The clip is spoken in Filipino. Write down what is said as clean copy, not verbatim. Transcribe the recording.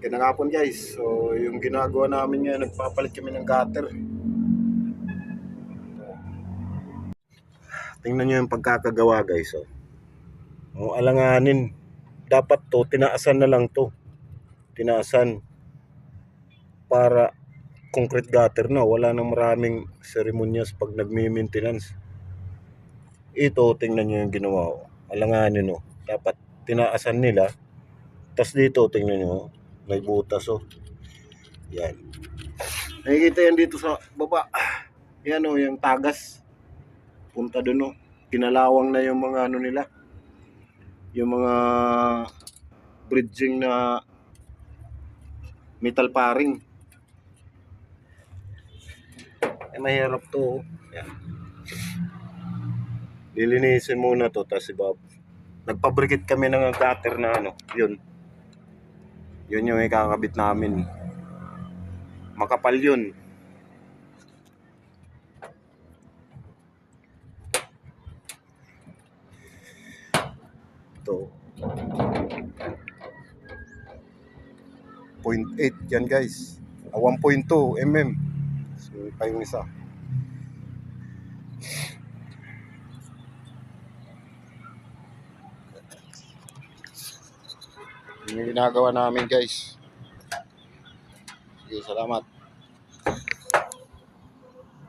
Magandang hapon guys. So yung ginagawa namin ngayon, nagpapalit kami ng gutter. Tingnan nyo yung pagkakagawa guys. Alanganin. Dapat to, tinaasan na lang to. Tinaasan. Para concrete gutter na. Wala nang maraming seremonyas pag nagmi-maintenance. Ito, tingnan nyo yung ginawa. Alanganin dapat tinaasan nila. Tapos dito, tingnan nyo. May butas Yan. Nakikita yan dito sa baba. Yan yung tagas. Punta dun Kinalawang na yung mga nila. Yung mga bridging na metal paring. Mahirap to. Yan. Lilinisin muna to, tapos nagpabrikit kami ng gutter na yun. Yun yung ikakabit namin. Makapal yun. Ito. 0.8 yan guys. 1.2 mm. So, pa yung isa. Yung ginagawa namin guys. Sige, salamat.